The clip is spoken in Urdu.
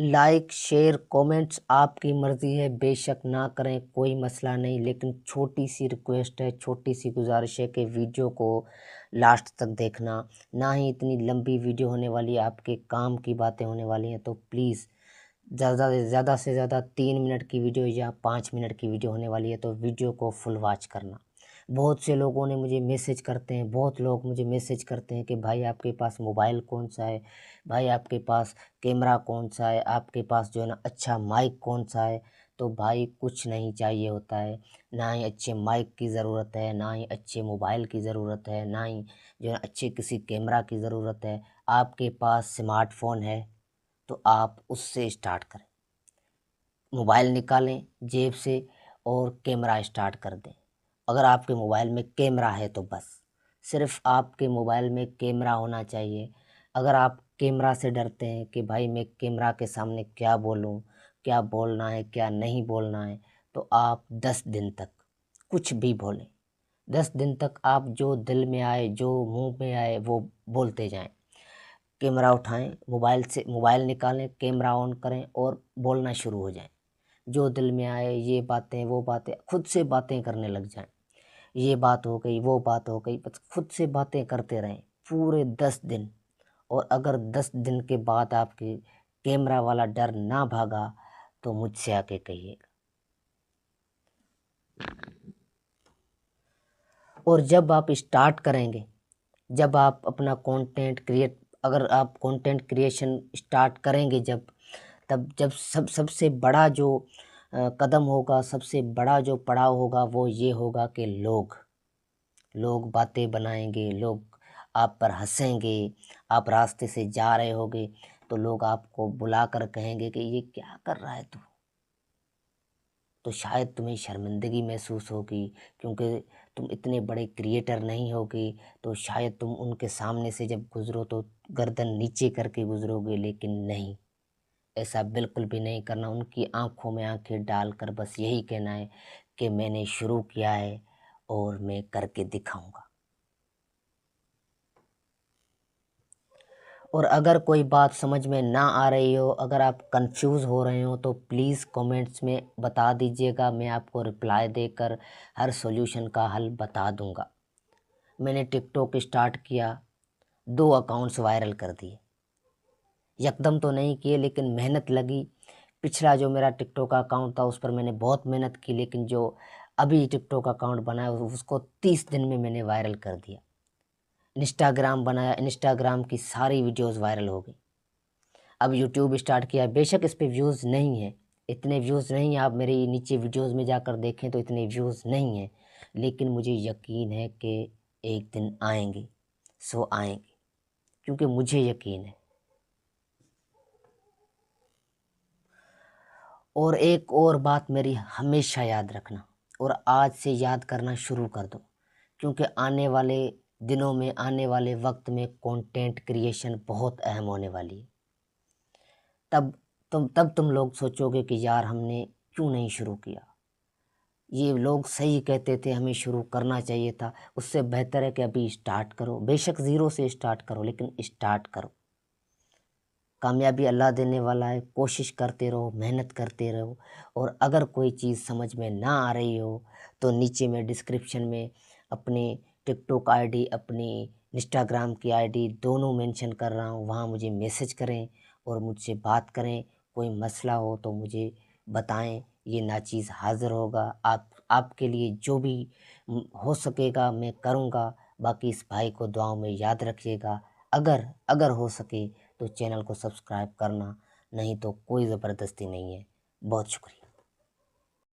لائک شیئر کومنٹس آپ کی مرضی ہے، بے شک نہ کریں، کوئی مسئلہ نہیں، لیکن چھوٹی سی ریکویسٹ ہے، چھوٹی سی گزارش ہے کہ ویڈیو کو لاسٹ تک دیکھنا، نہ ہی اتنی لمبی ویڈیو ہونے والی ہے، آپ کے کام کی باتیں ہونے والی ہیں، تو پلیز زیادہ سے زیادہ 3 منٹ کی ویڈیو یا 5 منٹ کی ویڈیو ہونے والی ہے، تو ویڈیو کو فل واچ کرنا۔ بہت سے لوگوں نے مجھے میسج کرتے ہیں، بہت لوگ مجھے میسج کرتے ہیں کہ بھائی آپ کے پاس موبائل کون سا ہے، بھائی آپ کے پاس کیمرہ کون سا ہے، آپ کے پاس جو ہے نا اچھا مائک کون سا ہے۔ تو بھائی کچھ نہیں چاہیے ہوتا ہے، نہ ہی اچھے مائک کی ضرورت ہے، نہ ہی اچھے موبائل کی ضرورت ہے، نہ ہی جو ہے اچھے کسی کیمرہ کی ضرورت ہے۔ آپ کے پاس سمارٹ فون ہے تو آپ اس سے اسٹارٹ کریں، موبائل نکالیں جیب سے اور کیمرہ اسٹارٹ کر دیں۔ اگر آپ کے موبائل میں کیمرہ ہے تو بس صرف آپ کے موبائل میں کیمرہ ہونا چاہیے۔ اگر آپ کیمرہ سے ڈرتے ہیں کہ بھائی میں کیمرہ کے سامنے کیا بولوں، کیا بولنا ہے، کیا نہیں بولنا ہے، تو آپ 10 دن تک کچھ بھی بولیں، 10 دن تک آپ جو دل میں آئے، جو منہ میں آئے وہ بولتے جائیں۔ کیمرہ اٹھائیں، موبائل نکالیں، کیمرہ آن کریں اور بولنا شروع ہو جائیں، جو دل میں آئے، یہ باتیں وہ باتیں، خود سے باتیں کرنے لگ جائیں، یہ بات ہو گئی، وہ بات ہو گئی، بس خود سے باتیں کرتے رہیں پورے 10 دن۔ اور اگر 10 دن کے بعد آپ کی کیمرہ والا ڈر نہ بھاگا تو مجھ سے آ کے کہیے گا۔ اور جب آپ اسٹارٹ کریں گے، جب آپ اپنا اگر آپ کانٹینٹ کریشن اسٹارٹ کریں گے جب سب سے بڑا جو قدم ہوگا، سب سے بڑا جو پڑاؤ ہوگا وہ یہ ہوگا کہ لوگ باتیں بنائیں گے، لوگ آپ پر ہنسیں گے۔ آپ راستے سے جا رہے ہوگے تو لوگ آپ کو بلا کر کہیں گے کہ یہ کیا کر رہا ہے تو شاید تمہیں شرمندگی محسوس ہوگی، کیونکہ تم اتنے بڑے کریٹر نہیں ہوگے، تو شاید تم ان کے سامنے سے جب گزرو تو گردن نیچے کر کے گزرو گے، لیکن نہیں، ایسا بالکل بھی نہیں کرنا۔ ان کی آنکھوں میں آنکھیں ڈال کر بس یہی کہنا ہے کہ میں نے شروع کیا ہے اور میں کر کے دکھاؤں گا۔ اور اگر کوئی بات سمجھ میں نہ آ رہی ہو، اگر آپ کنفیوز ہو رہے ہو تو پلیز کومنٹس میں بتا دیجیے گا، میں آپ کو رپلائی دے کر ہر سولوشن کا حل بتا دوں گا۔ میں نے ٹک ٹاک اسٹارٹ کیا، 2 اکاؤنٹس وائرل کر دیے، یکدم تو نہیں کیے لیکن محنت لگی۔ پچھلا جو میرا ٹک ٹاک کا اکاؤنٹ تھا اس پر میں نے بہت محنت کی، لیکن جو ابھی ٹک ٹاک اکاؤنٹ بنایا اس کو 30 دن میں نے وائرل کر دیا۔ انسٹاگرام بنایا، انسٹاگرام کی ساری ویڈیوز وائرل ہو گئی۔ اب یوٹیوب اسٹارٹ کیا، بے شک اس پہ ویوز نہیں ہیں، اتنے ویوز نہیں ہیں، آپ میرے نیچے ویڈیوز میں جا کر دیکھیں تو اتنے ویوز نہیں ہیں، لیکن مجھے یقین ہے کہ ایک دن آئیں گے، آئیں گے، کیونکہ مجھے یقین ہے۔ اور ایک اور بات میری ہمیشہ یاد رکھنا، اور آج سے یاد کرنا شروع کر دو، کیونکہ آنے والے دنوں میں، آنے والے وقت میں کانٹینٹ کریشن بہت اہم ہونے والی ہے۔ تب تم لوگ سوچو گے کہ یار ہم نے کیوں نہیں شروع کیا، یہ لوگ صحیح کہتے تھے، ہمیں شروع کرنا چاہیے تھا۔ اس سے بہتر ہے کہ ابھی اسٹارٹ کرو، بے شک 0 سے اسٹارٹ کرو، لیکن اسٹارٹ کرو۔ کامیابی اللہ دینے والا ہے، کوشش کرتے رہو، محنت کرتے رہو۔ اور اگر کوئی چیز سمجھ میں نہ آ رہی ہو تو نیچے میں ڈسکرپشن میں اپنی ٹک ٹاک آئی ڈی، اپنی انسٹاگرام کی آئی ڈی دونوں مینشن کر رہا ہوں، وہاں مجھے میسج کریں اور مجھ سے بات کریں۔ کوئی مسئلہ ہو تو مجھے بتائیں، یہ ناچیز حاضر ہوگا، آپ کے لیے جو بھی ہو سکے گا میں کروں گا۔ باقی اس بھائی کو دعاؤں میں یاد رکھیے گا۔ اگر ہو سکے تو چینل کو سبسکرائب کرنا، نہیں تو کوئی زبردستی نہیں ہے۔ بہت شکریہ۔